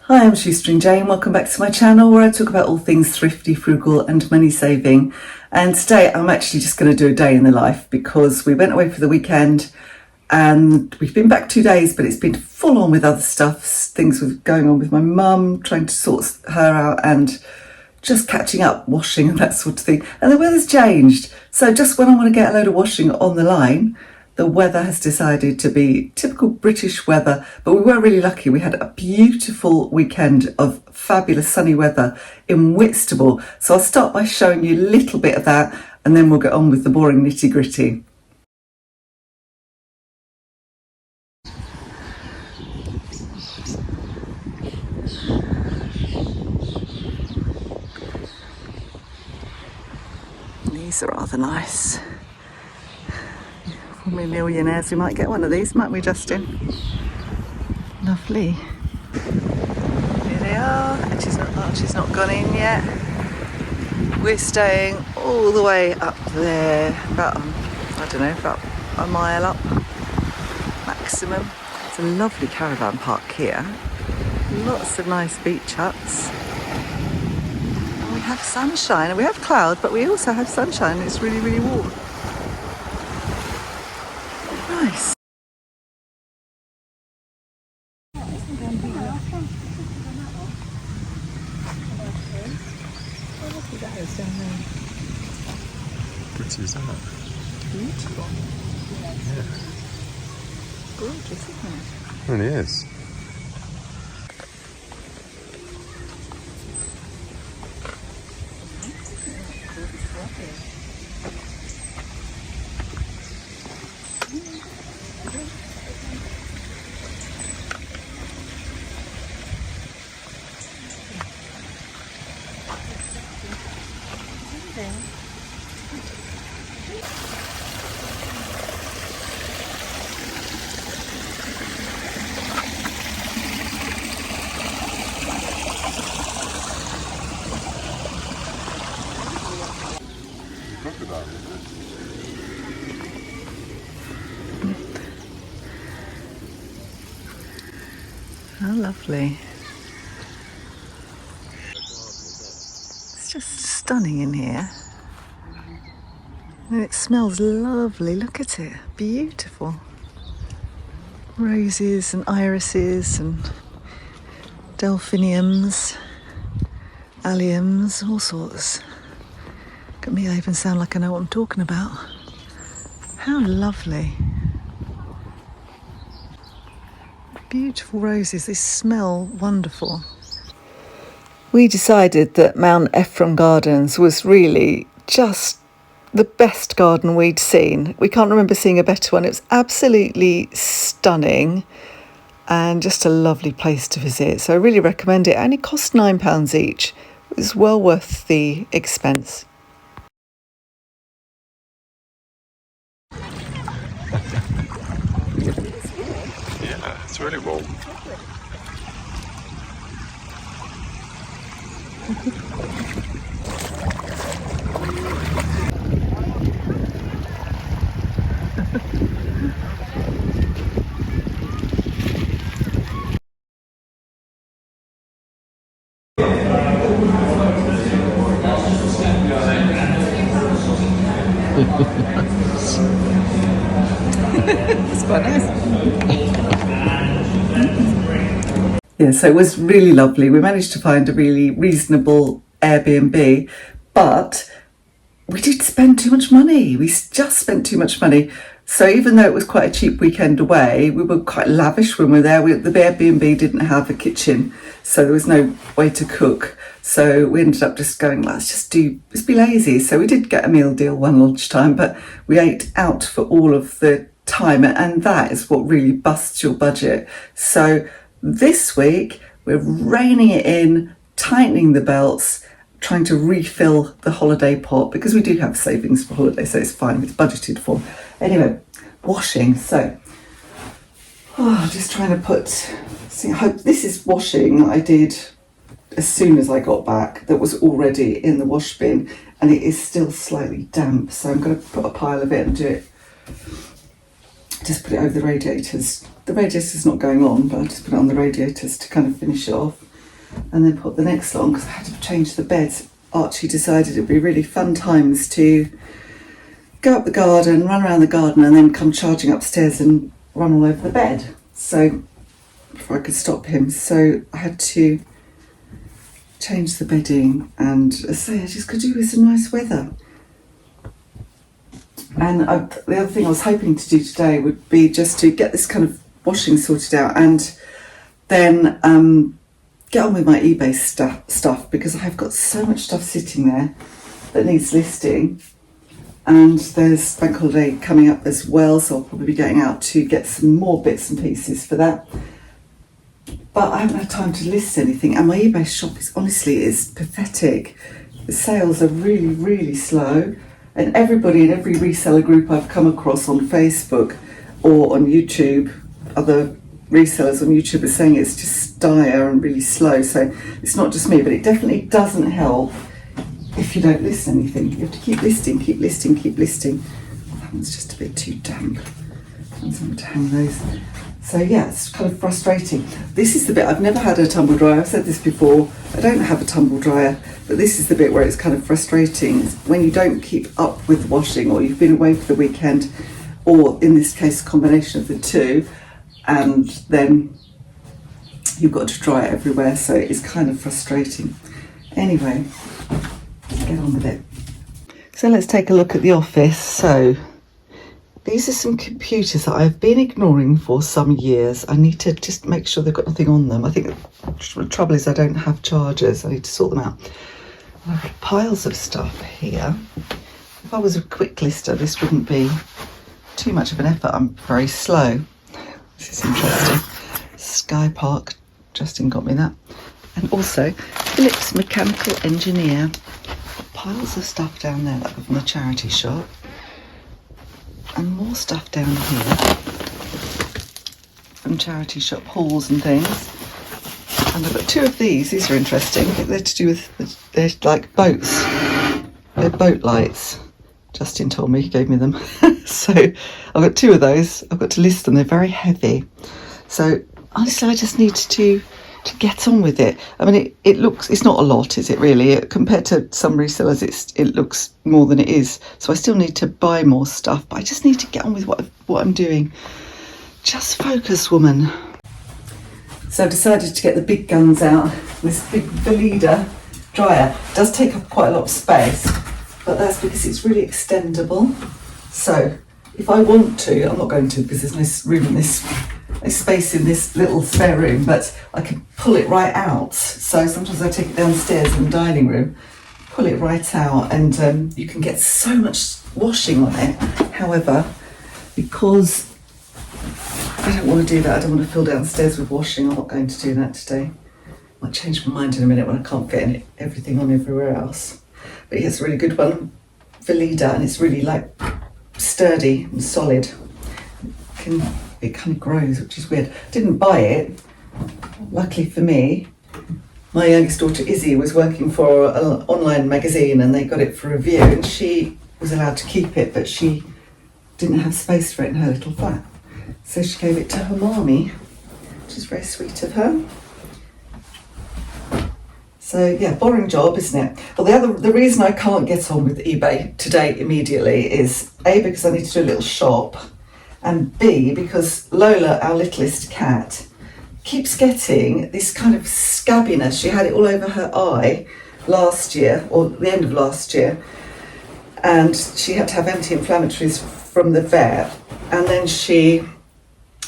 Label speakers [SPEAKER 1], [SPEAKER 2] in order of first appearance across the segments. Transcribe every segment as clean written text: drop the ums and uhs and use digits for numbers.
[SPEAKER 1] Hi, I'm Shoestring Jane. Welcome back to my channel where I talk about all things thrifty, frugal and money saving. And today I'm actually just going to do a day in the life because we went away for the weekend and we've been back 2 days, but it's been full on with other stuff. Things were going on with my mum, trying to sort her out and just catching up, washing and that sort of thing. And the weather's changed. So just when I want to get a load of washing on the line, the weather has decided to be typical British weather, but we were really lucky. We had a beautiful weekend of fabulous sunny weather in Whitstable. So I'll start by showing you a little bit of that and then we'll get on with the boring nitty gritty. These are rather nice. We're millionaires, we might get one of these, mightn't we, Justin? Lovely. Here they are, and she's not gone in yet. We're staying all the way up there, about, I don't know, about a mile up maximum. It's a lovely caravan park here. Lots of nice beach huts. And we have sunshine, and we have cloud, but we also have sunshine. It's really, really warm. Nice.
[SPEAKER 2] Pretty is that?
[SPEAKER 1] Beautiful.
[SPEAKER 2] Yeah.
[SPEAKER 1] Gorgeous, isn't it?
[SPEAKER 2] It really is.
[SPEAKER 1] How lovely. It's just stunning in here. And it smells lovely. Look at it. Beautiful. Roses and irises and delphiniums, alliums, all sorts. Look at me, I even sound like I know what I'm talking about. How lovely. Beautiful roses, they smell wonderful. We decided that Mount Ephraim Gardens was really just the best garden we'd seen. We can't remember seeing a better one. It was absolutely stunning and just a lovely place to visit. So I really recommend it. It only cost £9 each. It was well worth the expense.
[SPEAKER 2] Yeah, it's really warm.
[SPEAKER 1] It's quite nice. Yeah, so it was really lovely. We managed to find a really reasonable Airbnb, but we did spend too much money. We just spent too much money. So even though it was quite a cheap weekend away, we were quite lavish when we were there. The Airbnb didn't have a kitchen, so there was no way to cook. So we ended up just going, let's be lazy. So we did get a meal deal one lunchtime, but we ate out for all of the time. And that is what really busts your budget. So this week, we're reining it in, tightening the belts, trying to refill the holiday pot because we do have savings for holiday, so it's fine, it's budgeted for. Anyway, washing. So, just trying to I hope this is washing I did as soon as I got back that was already in the wash bin and it is still slightly damp. So I'm going to put a pile of it and do it. Just put it over the radiators. The radiator's not going on, but I'll just put it on the radiators to kind of finish it off. and then put the next lot on because I had to change the beds. Archie decided it'd be really fun times to go up the garden, run around the garden, and then come charging upstairs and run all over the bed. So before I could stop him, so I had to change the bedding, and as I say, I just could do with some nice weather. And the other thing I was hoping to do today would be just to get this kind of washing sorted out, and then get on with my eBay stuff because I've got so much stuff sitting there that needs listing, and there's bank holiday coming up as well, so I'll probably be going out to get some more bits and pieces for that. But I haven't had time to list anything, and my eBay shop is pathetic. The sales are really, really slow, and everybody in every reseller group I've come across on Facebook or on YouTube, other resellers on YouTube are saying it's just dire and really slow. So it's not just me, but it definitely doesn't help if you don't list anything. You have to keep listing, keep listing, keep listing. Well, that one's just a bit too damp. I'm going to hang those. So yeah, it's kind of frustrating. This is the bit, I've never had a tumble dryer. I've said this before, I don't have a tumble dryer, but this is the bit where it's kind of frustrating. It's when you don't keep up with washing, or you've been away for the weekend, or in this case, a combination of the two, and then you've got to dry it everywhere, so it's kind of frustrating. Anyway, let's get on with it. So let's take a look at the office. So these are some computers that I've been ignoring for some years. I need to just make sure they've got nothing on them. I think the trouble is I don't have chargers. I need to sort them out. I've got piles of stuff here. If I was a quick lister, this wouldn't be too much of an effort. I'm very slow. This is interesting. Sky Park, Justin got me that. And also Phillips Mechanical Engineer. Piles of stuff down there, that was from the charity shop. And more stuff down here from charity shop hauls and things. And I've got two of these. These are interesting. They're to do with, they're like boats. They're boat lights. Justin told me, he gave me them. So I've got two of those. I've got to list them. They're very heavy. So honestly, I just need to get on with it. I mean, it looks, it's not a lot, is it really? Compared to some resellers, it looks more than it is. So I still need to buy more stuff, but I just need to get on with what I'm doing. Just focus, woman. So I've decided to get the big guns out. This big Veleda dryer does take up quite a lot of space, but that's because it's really extendable. So if I want to, I'm not going to because there's no room in this, no space in this little spare room, but I can pull it right out. So sometimes I take it downstairs in the dining room, pull it right out, and you can get so much washing on it. However, because I don't want to do that, I don't want to fill downstairs with washing, I'm not going to do that today. I might change my mind in a minute when I can't get everything on everywhere else. But yeah, it's a really good one, Veleda, and it's really like sturdy and solid. It kind of grows, which is weird. Didn't buy it. Luckily for me, my youngest daughter Izzy was working for an online magazine and they got it for review, and she was allowed to keep it, but she didn't have space for it in her little flat. So she gave it to her mommy, which is very sweet of her. So yeah, boring job, isn't it? Well, the reason I can't get on with eBay today immediately is A, because I need to do a little shop, and B, because Lola, our littlest cat, keeps getting this kind of scabbiness. She had it all over her eye last year, or the end of last year, and she had to have anti-inflammatories from the vet, and then she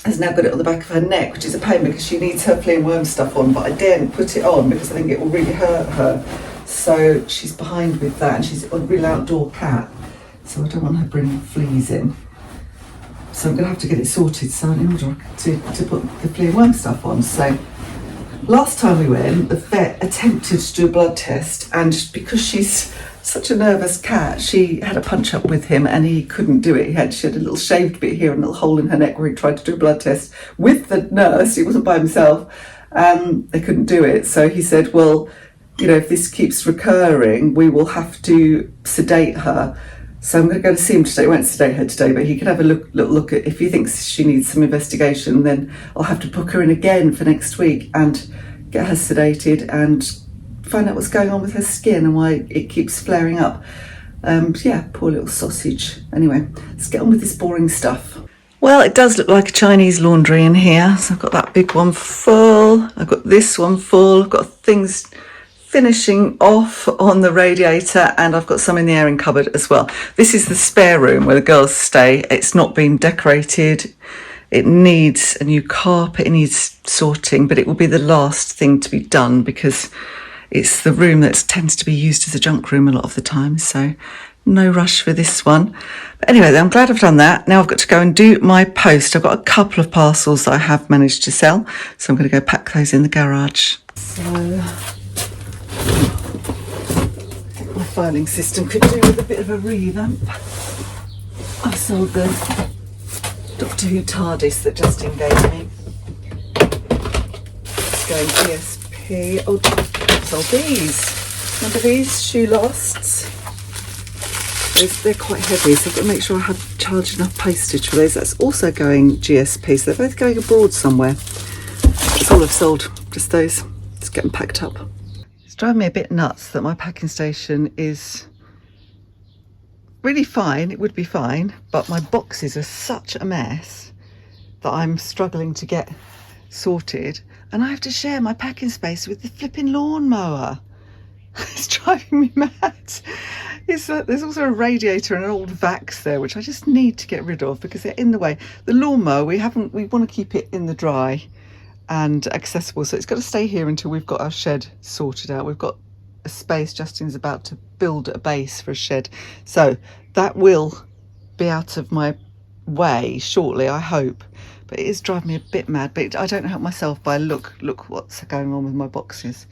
[SPEAKER 1] has now got it on the back of her neck, which is a pain because she needs her flea and worm stuff on, but I daren't put it on because I think it will really hurt her. So she's behind with that, and she's a real outdoor cat, so I don't want her bringing fleas in. So I'm going to have to get it sorted so in order to put the flea and worm stuff on. So last time we went, the vet attempted to do a blood test, and because she's such a nervous cat, she had a punch up with him and he couldn't do it. She had a little shaved bit here and a little hole in her neck where he tried to do a blood test with the nurse. He wasn't by himself. They couldn't do it. So he said, well, you know, if this keeps recurring, we will have to sedate her. So I'm going to go to see him today. I won't sedate her today, but he can have a little look at, if he thinks she needs some investigation, then I'll have to book her in again for next week and get her sedated and find out what's going on with her skin and why it keeps flaring up. Yeah, poor little sausage. Anyway, let's get on with this boring stuff. Well, it does look like a Chinese laundry in here. So I've got that big one full. I've got this one full. I've got things finishing off on the radiator, and I've got some in the airing cupboard as well. This is the spare room where the girls stay. It's not been decorated. It needs a new carpet. It needs sorting, but it will be the last thing to be done because it's the room that tends to be used as a junk room a lot of the time. So no rush for this one. But anyway, I'm glad I've done that. Now I've got to go and do my post. I've got a couple of parcels that I have managed to sell, so I'm going to go pack those in the garage. So my filing system could do with a bit of a revamp. I sold the Doctor Who TARDIS that Justin gave me. It's going GSP. Oh, I sold these. Remember these shoe lasts? They're quite heavy, so I've got to make sure I have charged enough postage for those. That's also going GSP, so they're both going abroad somewhere. That's all I've sold, just those. Just get them packed up. It's driving me a bit nuts that my packing station is really fine. It would be fine, but my boxes are such a mess that I'm struggling to get sorted, and I have to share my packing space with the flipping lawnmower. It's driving me mad. There's also a radiator and an old Vax there, which I just need to get rid of because they're in the way. The lawnmower, we want to keep it in the dry and accessible, so it's got to stay here until we've got our shed sorted out. We've got a space. Justin's about to build a base for a shed, so that will be out of my way shortly, I hope. But it is driving me a bit mad. But I don't help myself by look what's going on with my boxes.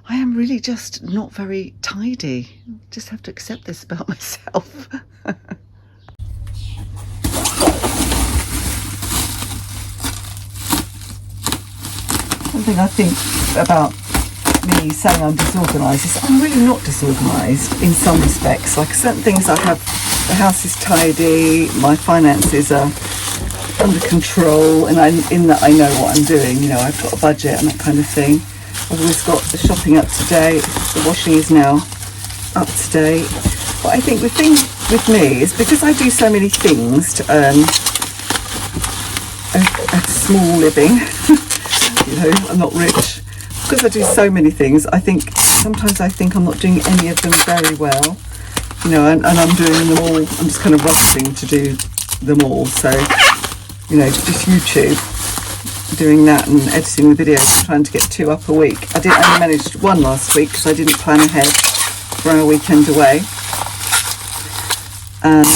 [SPEAKER 1] I am really just not very tidy. Just have to accept this about myself. Something I think about me saying I'm disorganised is I'm really not disorganised in some respects. Like certain things I have, the house is tidy, my finances are under control, and in that I know what I'm doing. You know, I've got a budget and that kind of thing. I've always got the shopping up to date, the washing is now up to date. But I think the thing with me is because I do so many things to earn a small living, you know, I'm not rich. Because I do so many things, sometimes I think I'm not doing any of them very well, you know, and I'm doing them all, I'm just kind of rushing to do them all. So, you know, just YouTube, doing that and editing the videos, trying to get 2 up a week. I only managed 1 last week because I didn't plan ahead for our weekend away. And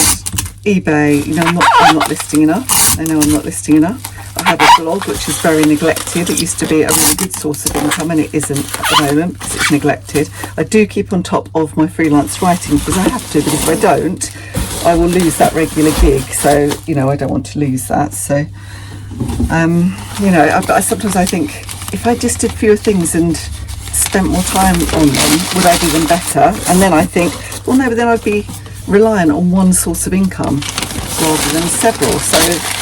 [SPEAKER 1] eBay, you know, I'm not listing enough. I know I'm not listing enough. I have a blog which is very neglected. It used to be a really good source of income and it isn't at the moment because it's neglected. I do keep on top of my freelance writing because I have to, because if I don't, I will lose that regular gig. So, you know, I don't want to lose that. So, you know, sometimes I think if I just did fewer things and spent more time on them, would I do them better? And then I think, well, no, but then I'd be reliant on one source of income rather than several. So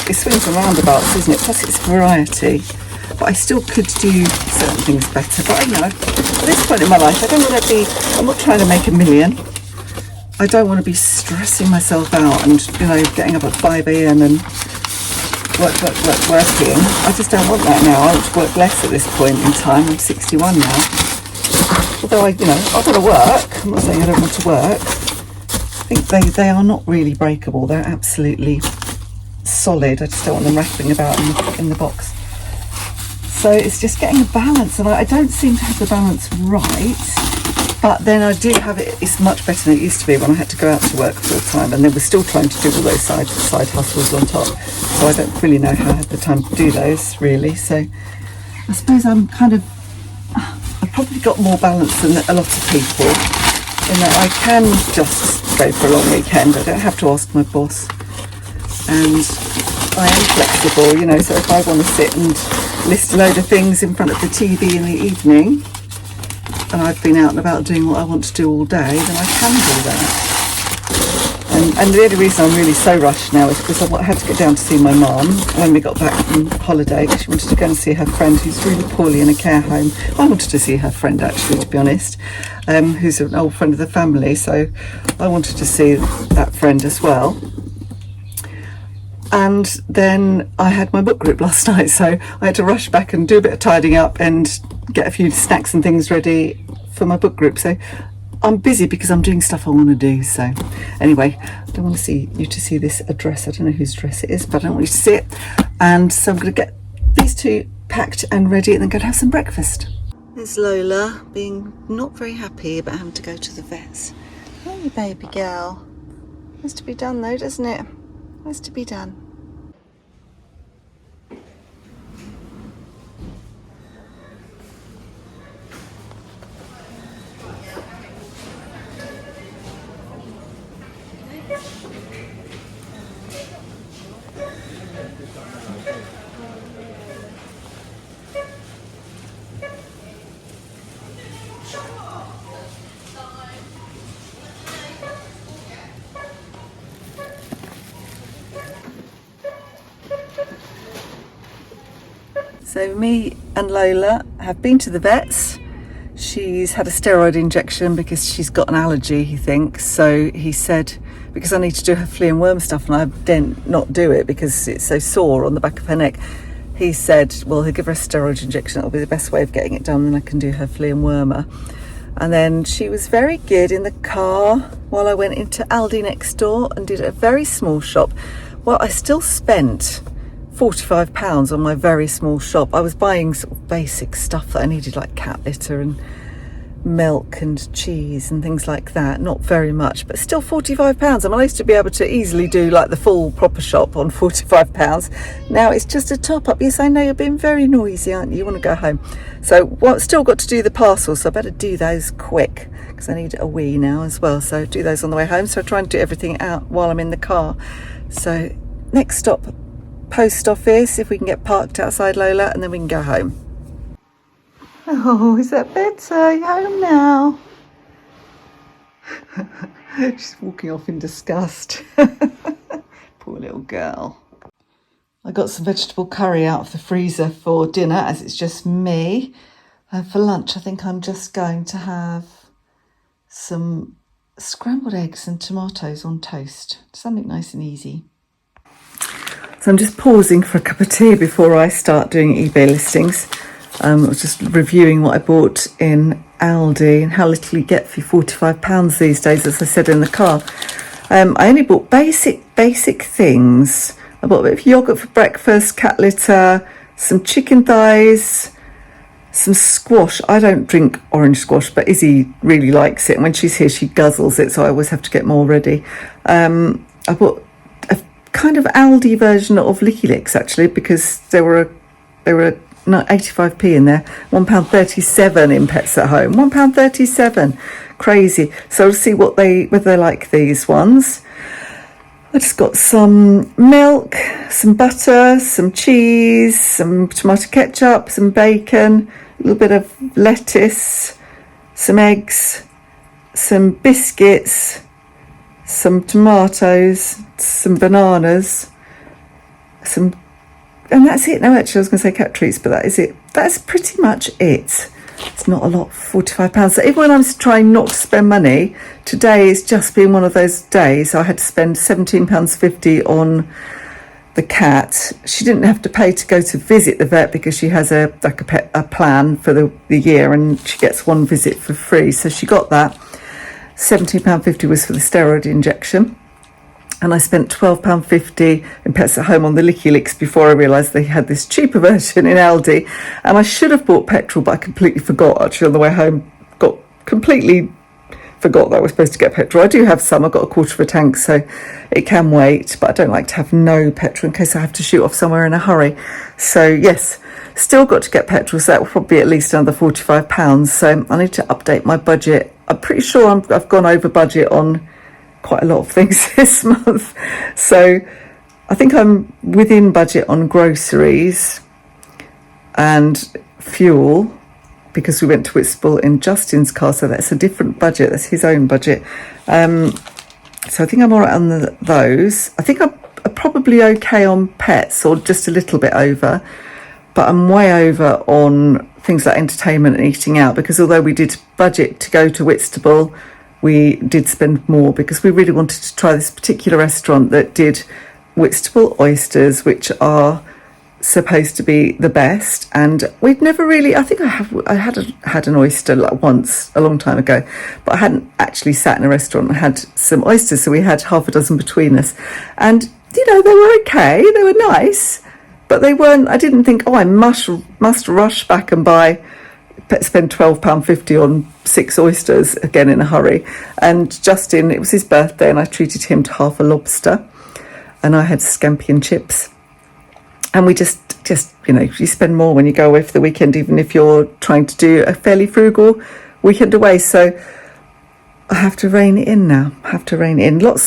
[SPEAKER 1] it swings and roundabouts, isn't it? Plus it's variety. But I still could do certain things better. But you know, at this point in my life, I don't want to be, I'm not trying to make a million. I don't want to be stressing myself out and, you know, getting up at 5 a.m. and working. I just don't want that now. I want to work less at this point in time. I'm 61 now. Although I've got to work. I'm not saying I don't want to work. I think they are not really breakable. They're absolutely solid. I just don't want them rattling about in the box. So it's just getting a balance, and I don't seem to have the balance right. But then I do have it. It's much better than it used to be when I had to go out to work full time, and then we're still trying to do all those side hustles on top. So I don't really know how I have the time to do those really. So I suppose I've probably got more balance than a lot of people, in that I can just go for a long weekend. I don't have to ask my boss, and I am flexible, you know. So if I want to sit and list a load of things in front of the TV in the evening, and I've been out and about doing what I want to do all day, then I can do that. And And the only reason I'm really so rushed now is because I had to get down to see my mum when we got back from holiday. She wanted to go and see her friend who's really poorly in a care home. I wanted to see her friend, actually, to be honest, who's an old friend of the family. So I wanted to see that friend as well. And then I had my book group last night, so I had to rush back and do a bit of tidying up and get a few snacks and things ready for my book group. So I'm busy because I'm doing stuff I want to do. So anyway, I don't want you to see this address. I don't know whose address it is, but I don't want you to see it. And so I'm going to get these two packed and ready and then go and have some breakfast. There's Lola being not very happy about having to go to the vets. Hey, baby girl. Has to be done though, doesn't it? Has to be done. So me and Lola have been to the vets. She's had a steroid injection because she's got an allergy, he thinks. So he said, because I need to do her flea and worm stuff and I didn't not do it because it's so sore on the back of her neck. He said, well, he'll give her a steroid injection. It'll be the best way of getting it done, and I can do her flea and wormer. And then she was very good in the car while I went into Aldi next door and did a very small shop. Well, I still spent £45 on my very small shop. I was buying sort of basic stuff that I needed, like cat litter and milk and cheese and things like that. Not very much, but still £45. I used to be able to easily do like the full proper shop on £45. Now it's just a top up. Yes, I know you're being very noisy, aren't you? You want to go home. So still got to do the parcels, so I better do those quick because I need a wee now as well. So do those on the way home. So I try and do everything out while I'm in the car. So next stop, post office, if we can get parked outside Lola, and then we can go home. Oh, is that better? You're home now. She's walking off in disgust. Poor little girl. I got some vegetable curry out of the freezer for dinner, as it's just me. For lunch, I think I'm just going to have some scrambled eggs and tomatoes on toast. Something nice and easy. So I'm just pausing for a cup of tea before I start doing eBay listings. I was just reviewing what I bought in Aldi and how little you get for £45 these days, as I said in the car. I only bought basic things. I bought a bit of yoghurt for breakfast, cat litter, some chicken thighs, some squash. I don't drink orange squash, but Izzy really likes it. And when she's here, she guzzles it, so I always have to get more ready. I bought kind of Aldi version of Licky Licks, actually, because there were 85p in there. £1.37 in Pets at Home. £1.37, crazy. So I'll see whether they like these ones. I just got some milk, some butter, some cheese, some tomato ketchup, some bacon, a little bit of lettuce, some eggs, some biscuits, some tomatoes, some bananas, and that's it. No, actually, I was going to say cat treats, but that is it. That's pretty much it. It's not a lot for £45. So even when I'm trying not to spend money, today has just been one of those days. I had to spend £17.50 on the cat. She didn't have to pay to go to visit the vet because she has a plan for the year, and she gets one visit for free. So she got that. £17.50 was for the steroid injection. And I spent £12.50 in Pets at Home on the Licky Licks before I realised they had this cheaper version in Aldi. And I should have bought petrol, but I completely forgot, actually, on the way home. Completely forgot that I was supposed to get petrol. I do have some. I've got a quarter of a tank, so it can wait. But I don't like to have no petrol in case I have to shoot off somewhere in a hurry. So, yes, still got to get petrol, so that will probably be at least another £45. So I need to update my budget. I'm pretty sure I've gone over budget on quite a lot of things this month, so I think I'm within budget on groceries and fuel because we went to Whitstable in Justin's car, so that's a different budget. That's his own budget. So I think I'm all right on those. I think I'm probably okay on pets, or just a little bit over. But I'm way over on things like entertainment and eating out, because although we did budget to go to Whitstable, we did spend more because we really wanted to try this particular restaurant that did Whitstable oysters, which are supposed to be the best. And we'd never really, I think I had an oyster like once a long time ago, but I hadn't actually sat in a restaurant and had some oysters, so we had half a dozen between us. And you know, they were okay, they were nice, but they weren't, I didn't think, oh, I must rush back and spend £12.50 on 6 oysters again in a hurry. And Justin, it was his birthday, and I treated him to half a lobster, and I had scampi and chips. And we just you know, you spend more when you go away for the weekend, even if you're trying to do a fairly frugal weekend away. So I have to rein it in now. Lots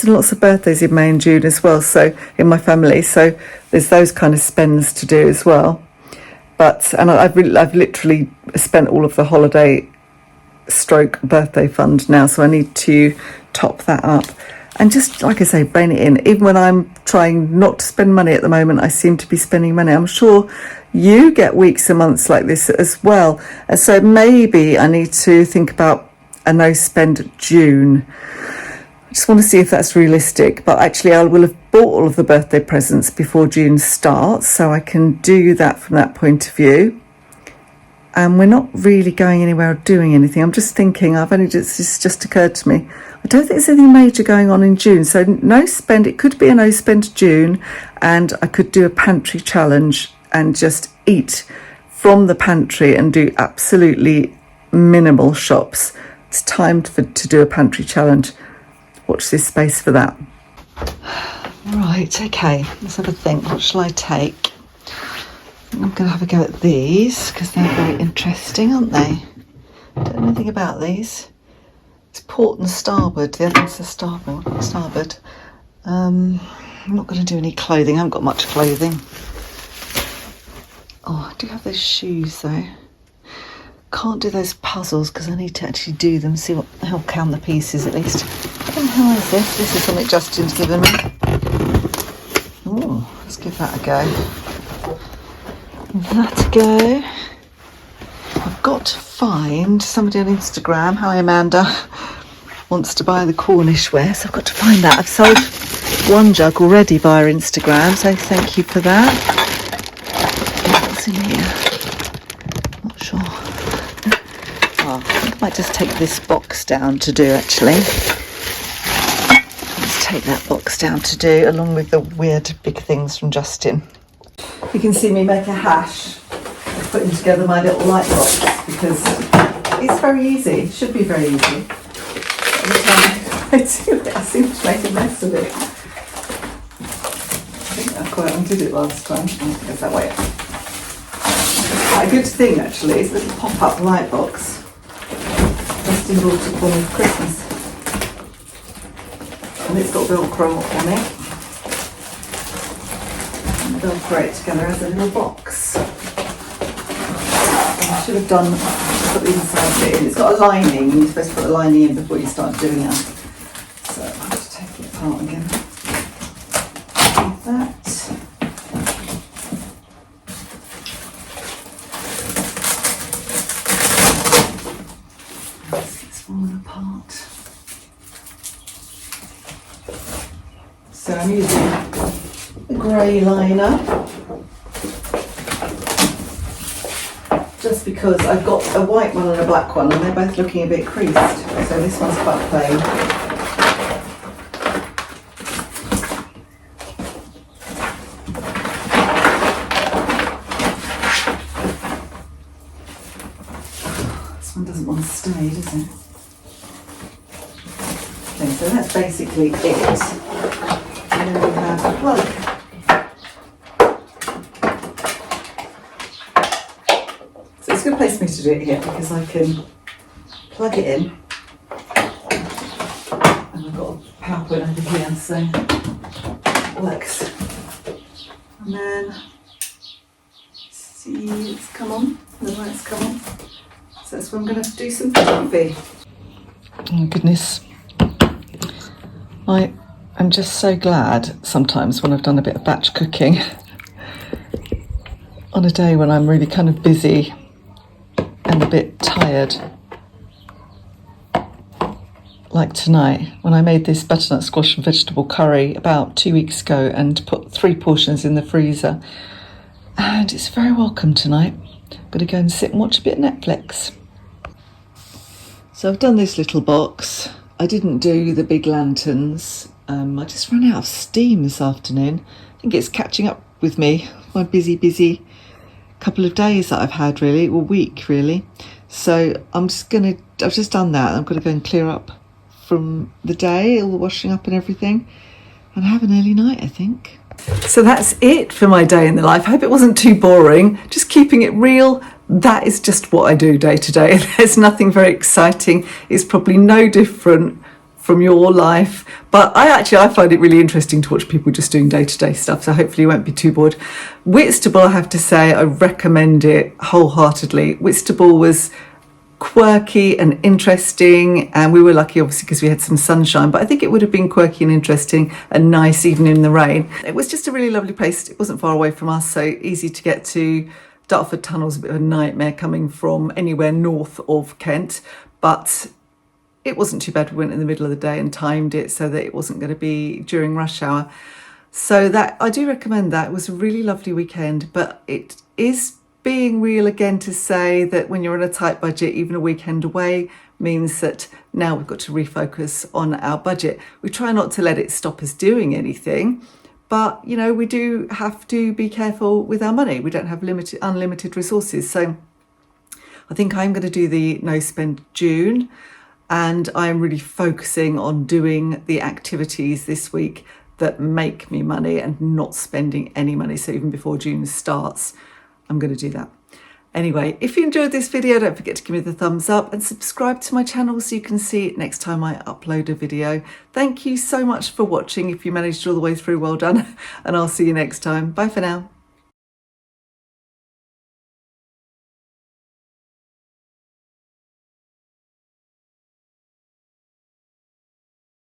[SPEAKER 1] and lots of birthdays in May and June as well, so in my family. So there's those kind of spends to do as well. And I've literally spent all of the holiday stroke birthday fund now, so I need to top that up. And just, like I say, rein it in. Even when I'm trying not to spend money at the moment, I seem to be spending money. I'm sure you get weeks and months like this as well. And so maybe I need to think about a no spend June. I just want to see if that's realistic. But actually, I will have bought all of the birthday presents before June starts, so I can do that from that point of view. And we're not really going anywhere or doing anything. I'm just thinking, it's just occurred to me, I don't think there's anything major going on in June. So no spend, it could be a no spend June, and I could do a pantry challenge and just eat from the pantry and do absolutely minimal shops. It's time to do a pantry challenge. Watch this space for that. Right, okay, let's have a think. What shall I take? I'm going to have a go at these because they're very interesting, aren't they? Don't know anything about these. It's port and starboard. The other one's the starboard. I'm not going to do any clothing. I haven't got much clothing. Oh, I do have those shoes though. Can't do those puzzles because I need to actually do them. See how count the pieces at least. What the hell is this? This is something Justin's given me. Oh, let's give that a go. That a go. I've got to find somebody on Instagram. Hi Amanda. Wants to buy the Cornish ware, so I've got to find that. I've sold one jug already via Instagram, so thank you for that. What's in here? Not sure. Oh, I think I might just take this box down to do actually. Let's take that box down to do along with the weird big things from Justin. You can see me make a hash of putting together my little light box because it's very easy. It should be very easy. Every time I do it, I seem to make a mess of it. I think I quite undid it last time. I think it's that way. Quite a good thing actually is this pop-up light box. Justin bought it for me for Christmas. And it's got Velcro on it. They'll throw it together as a little box. I should have put the inside bit in. It's got a lining. You're supposed to put the lining in before you start doing it. So I'll have to take it apart again. Like that. It's falling apart. So I'm using grey liner just because I've got a white one and a black one and they're both looking a bit creased, so this one's quite plain. This one doesn't want to stay, does it? Okay, so that's basically it. And then we have a plug. So it's a good place for me to do it here because I can plug it in. And I've got a power point over here, so it works. And then, see, it's come on, the light's come on. So that's where I'm going to do some photography. Oh goodness. I'm just so glad sometimes when I've done a bit of batch cooking on a day when I'm really kind of busy and a bit tired. Like tonight, when I made this butternut squash and vegetable curry about 2 weeks ago and put 3 portions in the freezer. And it's very welcome tonight. I'm going to go and sit and watch a bit of Netflix. So I've done this little box. I didn't do the big lanterns. I just ran out of steam this afternoon. I think it's catching up with me. My busy couple of days that I've had, really, or week really. So I've just done that. I'm going to go and clear up from the day, all the washing up and everything, and have an early night, I think. So that's it for my day in the life. I hope it wasn't too boring. Just keeping it real. That is just what I do day to day. There's nothing very exciting. It's probably no different from your life, but I find it really interesting to watch people just doing day-to-day stuff, so hopefully you won't be too bored. Whitstable, I have to say, I recommend it wholeheartedly. Whitstable was quirky and interesting, and we were lucky obviously because we had some sunshine, but I think it would have been quirky and interesting and nice even in the rain. It was just a really lovely place. It wasn't far away from us, so easy to get to. Dartford Tunnel's a bit of a nightmare coming from anywhere north of Kent, but it wasn't too bad. We went in the middle of the day and timed it so that it wasn't going to be during rush hour. So that I do recommend that. It was a really lovely weekend, but it is being real again to say that when you're on a tight budget, even a weekend away means that now we've got to refocus on our budget. We try not to let it stop us doing anything, but you know, we do have to be careful with our money. We don't have unlimited resources. So I think I'm going to do the no spend June, and I'm really focusing on doing the activities this week that make me money and not spending any money. So even before June starts, I'm going to do that. Anyway, if you enjoyed this video, don't forget to give me the thumbs up and subscribe to my channel so you can see it next time I upload a video. Thank you so much for watching. If you managed all the way through, well done. And I'll see you next time. Bye for now.